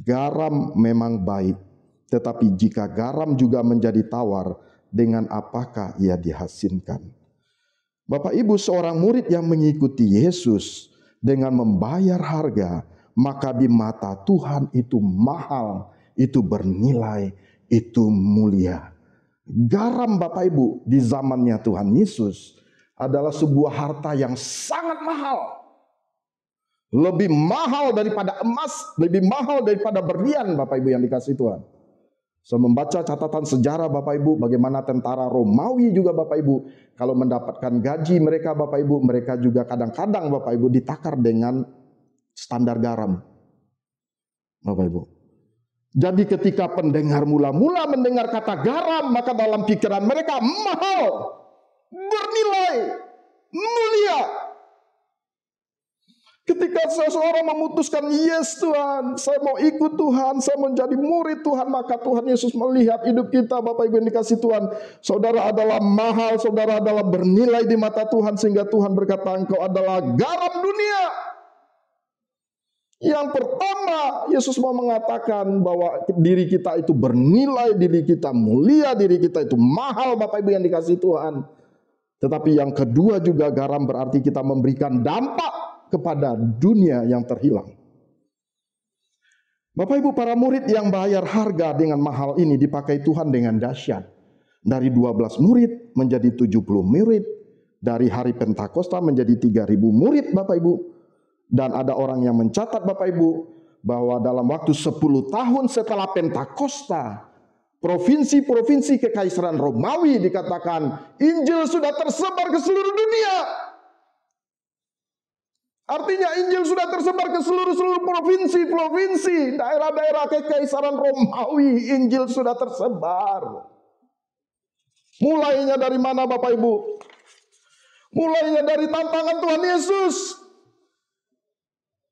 Garam memang baik, tetapi jika garam juga menjadi tawar, dengan apakah ia dihasilkan? Bapak Ibu, seorang murid yang mengikuti Yesus dengan membayar harga, maka di mata Tuhan itu mahal, itu bernilai, itu mulia. Garam Bapak Ibu di zamannya Tuhan Yesus adalah sebuah harta yang sangat mahal. Lebih mahal daripada emas, lebih mahal daripada berlian Bapak Ibu yang dikasih Tuhan. Saya membaca catatan sejarah Bapak Ibu, bagaimana tentara Romawi juga Bapak Ibu, kalau mendapatkan gaji mereka Bapak Ibu, mereka juga kadang-kadang Bapak Ibu ditakar dengan standar garam. Bapak Ibu. Jadi ketika pendengar mula-mula mendengar kata garam, maka dalam pikiran mereka mahal, bernilai, mulia. Ketika seseorang memutuskan, yes Tuhan, saya mau ikut Tuhan, saya mau jadi murid Tuhan, maka Tuhan Yesus melihat hidup kita, Bapak Ibu yang dikasih Tuhan. Saudara adalah mahal, saudara adalah bernilai di mata Tuhan, sehingga Tuhan berkata, engkau adalah garam dunia. Yang pertama, Yesus mau mengatakan bahwa diri kita itu bernilai, diri kita mulia, diri kita itu mahal, Bapak Ibu yang dikasihi Tuhan. Tetapi yang kedua juga garam berarti kita memberikan dampak kepada dunia yang terhilang. Bapak Ibu, para murid yang bayar harga dengan mahal ini dipakai Tuhan dengan dahsyat. Dari 12 murid menjadi 70 murid. Dari hari Pentakosta menjadi 3.000 murid, Bapak Ibu. Dan ada orang yang mencatat, Bapak Ibu, bahwa dalam waktu 10 tahun setelah Pentakosta, provinsi-provinsi Kekaisaran Romawi dikatakan Injil sudah tersebar ke seluruh dunia. Artinya Injil sudah tersebar ke seluruh provinsi-provinsi, daerah-daerah Kekaisaran Romawi, Injil sudah tersebar. Mulainya dari mana, Bapak Ibu? Mulainya dari tantangan Tuhan Yesus.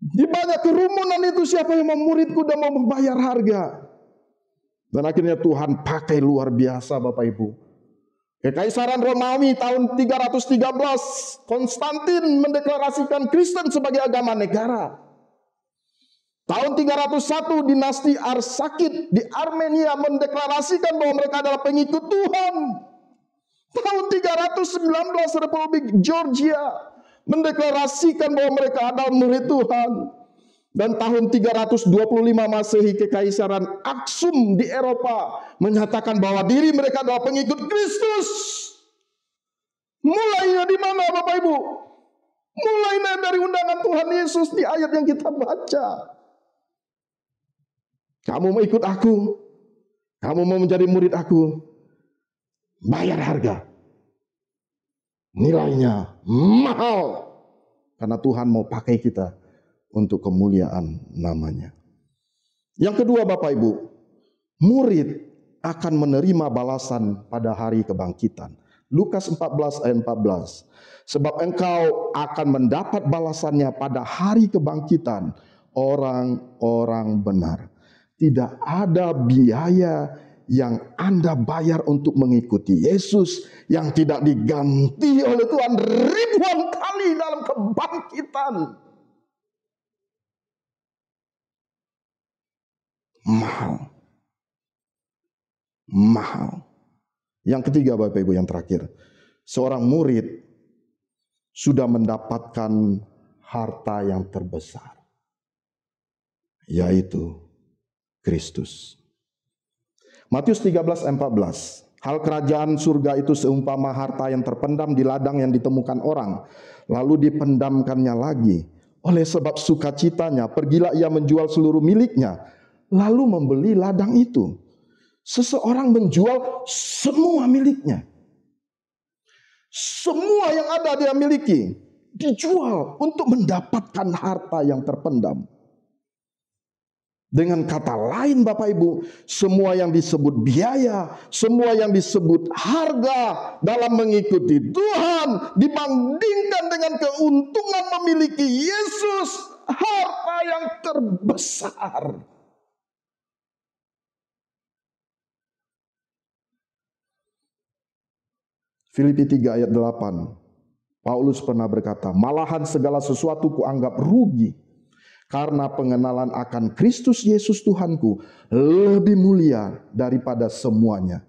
Di banyak kerumunan itu, siapa yang mau muridku dan mau membayar harga? Dan akhirnya Tuhan pakai luar biasa, Bapak Ibu. Kekaisaran Romawi tahun 313, Konstantin mendeklarasikan Kristen sebagai agama negara. Tahun 301, dinasti Arsakid di Armenia mendeklarasikan bahwa mereka adalah pengikut Tuhan. Tahun 319, Republik Georgia mendeklarasikan bahwa mereka adalah murid Tuhan. Dan tahun 325 Masehi, Kekaisaran Aksum di Eropa menyatakan bahwa diri mereka adalah pengikut Kristus. Mulainya di mana, Bapak Ibu? Mulainya dari undangan Tuhan Yesus di ayat yang kita baca. Kamu mau ikut aku? Kamu mau menjadi murid aku? Bayar harga. Nilainya mahal. Karena Tuhan mau pakai kita untuk kemuliaan namanya. Yang kedua, Bapak Ibu, murid akan menerima balasan pada hari kebangkitan. Lukas 14 ayat 14. Sebab engkau akan mendapat balasannya pada hari kebangkitan orang-orang benar. Tidak ada biaya yang Anda bayar untuk mengikuti Yesus yang tidak diganti oleh Tuhan ribuan kali dalam kebangkitan. Mahal. Mahal. Yang ketiga, Bapak Ibu, yang terakhir. Seorang murid sudah mendapatkan harta yang terbesar, yaitu Kristus. Matius 13:14. Hal kerajaan surga itu seumpama harta yang terpendam di ladang yang ditemukan orang, lalu dipendamkannya lagi. Oleh sebab sukacitanya, pergilah ia menjual seluruh miliknya, lalu membeli ladang itu. Seseorang menjual semua miliknya. Semua yang ada dia miliki dijual untuk mendapatkan harta yang terpendam. Dengan kata lain, Bapak Ibu, semua yang disebut biaya, semua yang disebut harga dalam mengikuti Tuhan dibandingkan dengan keuntungan memiliki Yesus, harta yang terbesar. Filipi 3 ayat 8. Paulus pernah berkata, malahan segala sesuatu kuanggap rugi karena pengenalan akan Kristus Yesus Tuhanku lebih mulia daripada semuanya.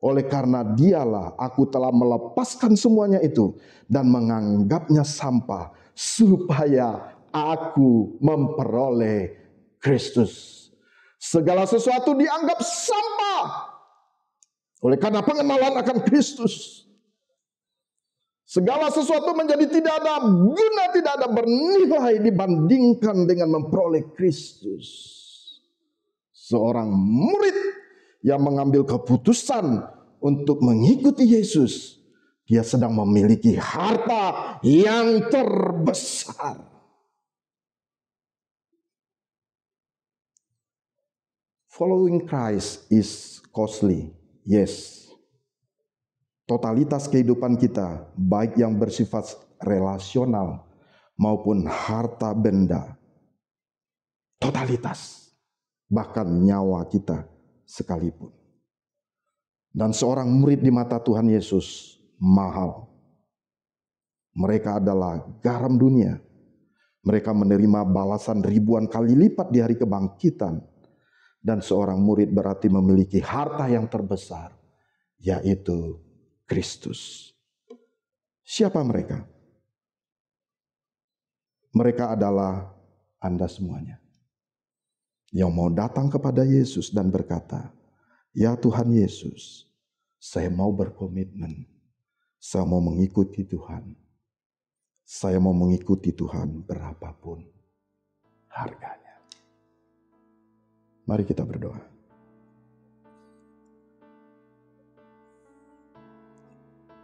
Oleh karena dialah aku telah melepaskan semuanya itu dan menganggapnya sampah supaya aku memperoleh Kristus. Segala sesuatu dianggap sampah oleh karena pengenalan akan Kristus. Segala sesuatu menjadi tidak ada guna, tidak ada bernilai dibandingkan dengan memperoleh Kristus. Seorang murid yang mengambil keputusan untuk mengikuti Yesus, dia sedang memiliki harta yang terbesar. Following Christ is costly, yes. Totalitas kehidupan kita, baik yang bersifat relasional maupun harta benda, totalitas, bahkan nyawa kita sekalipun. Dan seorang murid di mata Tuhan Yesus mahal. Mereka adalah garam dunia. Mereka menerima balasan ribuan kali lipat di hari kebangkitan. Dan seorang murid berarti memiliki harta yang terbesar, yaitu Kristus. Siapa mereka? Mereka adalah Anda semuanya yang mau datang kepada Yesus dan berkata, "Ya Tuhan Yesus, saya mau berkomitmen. Saya mau mengikuti Tuhan. Saya mau mengikuti Tuhan berapapun harganya." Mari kita berdoa.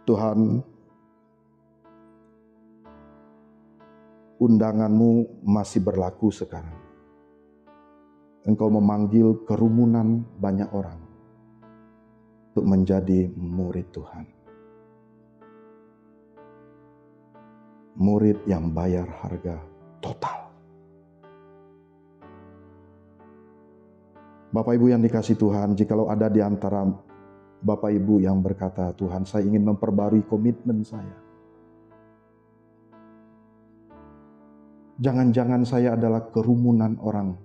Tuhan, undangan-Mu masih berlaku sekarang. Engkau memanggil kerumunan banyak orang untuk menjadi murid Tuhan. Murid yang bayar harga total. Bapak Ibu yang dikasihi Tuhan, jikalau ada di antara Bapak Ibu yang berkata, "Tuhan, saya ingin memperbarui komitmen saya. Jangan-jangan saya adalah kerumunan orang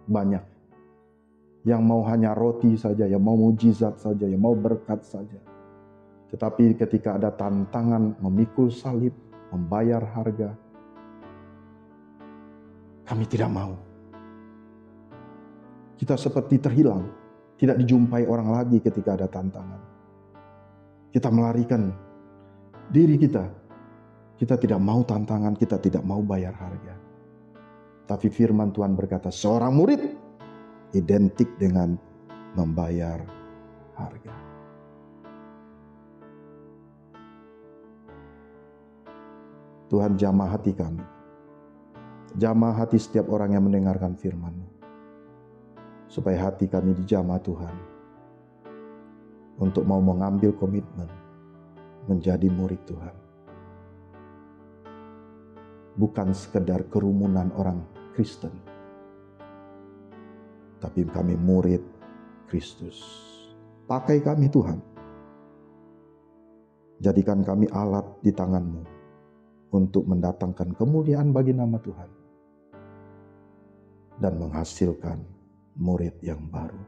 banyak yang mau hanya roti saja, yang mau mujizat saja, yang mau berkat saja. Tetapi ketika ada tantangan memikul salib, membayar harga, kami tidak mau. Kita seperti terhilang, tidak dijumpai orang lagi ketika ada tantangan. Kita melarikan diri kita. Kita tidak mau tantangan, kita tidak mau bayar harga. Tapi firman Tuhan berkata, seorang murid identik dengan membayar harga. Tuhan, jamah hati kami. Jamah hati setiap orang yang mendengarkan firman-Mu. Supaya hati kami dijamah Tuhan. Untuk mau mengambil komitmen menjadi murid Tuhan. Bukan sekedar kerumunan orang Kristen. Tapi kami murid Kristus. Pakai kami Tuhan. Jadikan kami alat di tangan-Mu untuk mendatangkan kemuliaan bagi nama Tuhan. Dan menghasilkan murid yang baru.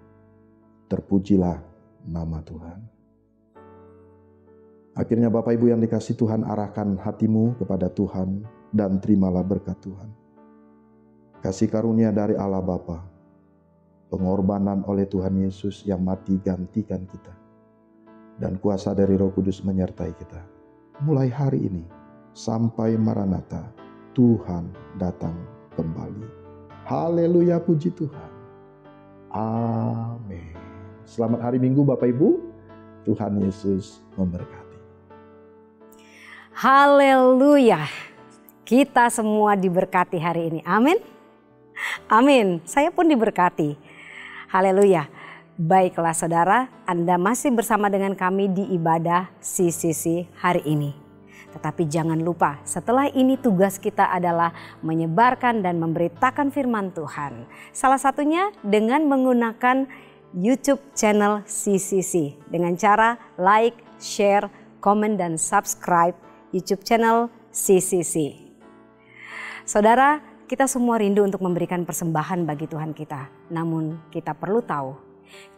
Terpujilah nama Tuhan. Akhirnya Bapak Ibu yang dikasihi Tuhan, arahkan hatimu kepada Tuhan dan terimalah berkat Tuhan. Kasih karunia dari Allah Bapa, pengorbanan oleh Tuhan Yesus yang mati gantikan kita, dan kuasa dari Roh Kudus menyertai kita. Mulai hari ini sampai Maranatha, Tuhan datang kembali. Haleluya, puji Tuhan. Amin. Selamat hari Minggu Bapak Ibu. Tuhan Yesus memberkati. Haleluya. Kita semua diberkati hari ini. Amin. Amin. Saya pun diberkati. Haleluya. Baiklah saudara, Anda masih bersama dengan kami di ibadah CCC hari ini. Tetapi jangan lupa, setelah ini tugas kita adalah menyebarkan dan memberitakan firman Tuhan. Salah satunya dengan menggunakan YouTube channel CCC. Dengan cara like, share, komen, dan subscribe YouTube channel CCC. Saudara, kita semua rindu untuk memberikan persembahan bagi Tuhan kita. Namun kita perlu tahu,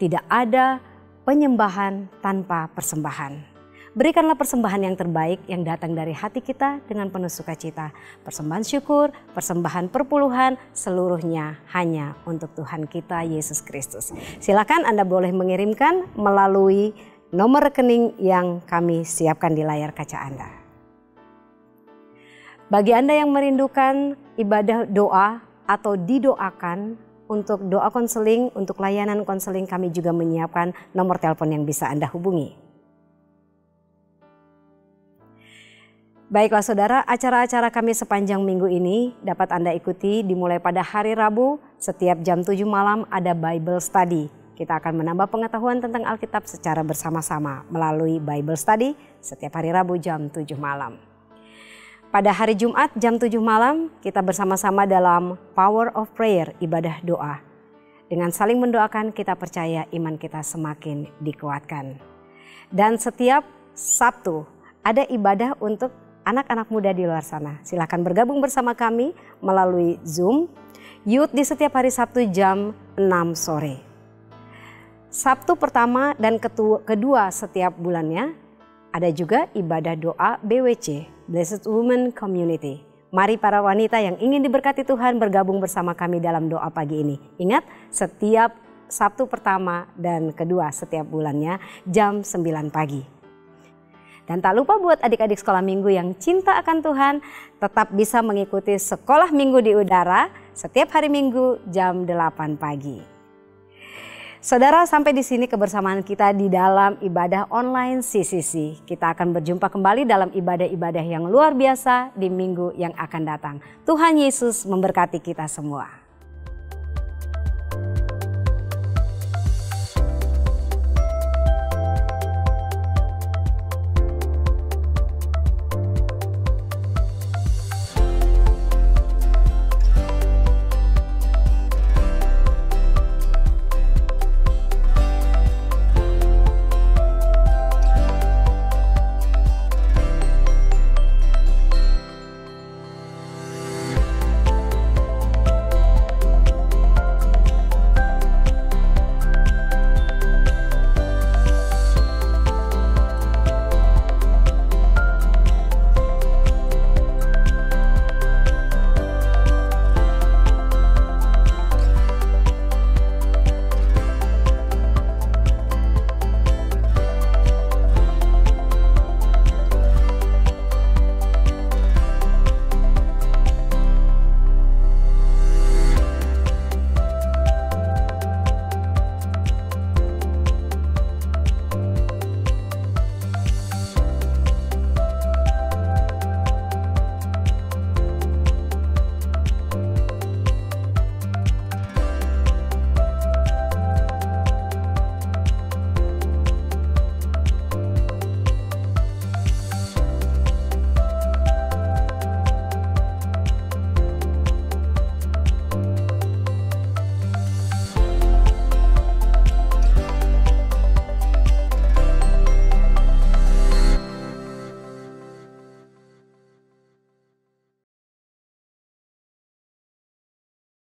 tidak ada penyembahan tanpa persembahan. Berikanlah persembahan yang terbaik yang datang dari hati kita dengan penuh sukacita. Persembahan syukur, persembahan perpuluhan, seluruhnya hanya untuk Tuhan kita Yesus Kristus. Silakan Anda boleh mengirimkan melalui nomor rekening yang kami siapkan di layar kaca Anda. Bagi Anda yang merindukan ibadah doa atau didoakan untuk doa konseling, untuk layanan konseling, kami juga menyiapkan nomor telepon yang bisa Anda hubungi. Baiklah saudara, acara-acara kami sepanjang minggu ini dapat Anda ikuti dimulai pada hari Rabu setiap jam 7 malam ada Bible Study. Kita akan menambah pengetahuan tentang Alkitab secara bersama-sama melalui Bible Study setiap hari Rabu jam 7 malam. Pada hari Jumat jam 7 malam kita bersama-sama dalam Power of Prayer, ibadah doa. Dengan saling mendoakan kita percaya iman kita semakin dikuatkan. Dan setiap Sabtu ada ibadah untuk anak-anak muda di luar sana. Silahkan bergabung bersama kami melalui Zoom, Youth di setiap hari Sabtu jam 6 sore. Sabtu pertama dan kedua setiap bulannya ada juga ibadah doa BWC, Blessed Women Community. Mari para wanita yang ingin diberkati Tuhan bergabung bersama kami dalam doa pagi ini. Ingat, setiap Sabtu pertama dan kedua setiap bulannya jam 9 pagi. Dan tak lupa buat adik-adik sekolah minggu yang cinta akan Tuhan, tetap bisa mengikuti sekolah minggu di udara setiap hari Minggu jam 8 pagi. Saudara, sampai di sini kebersamaan kita di dalam ibadah online CCC. Kita akan berjumpa kembali dalam ibadah-ibadah yang luar biasa di minggu yang akan datang. Tuhan Yesus memberkati kita semua.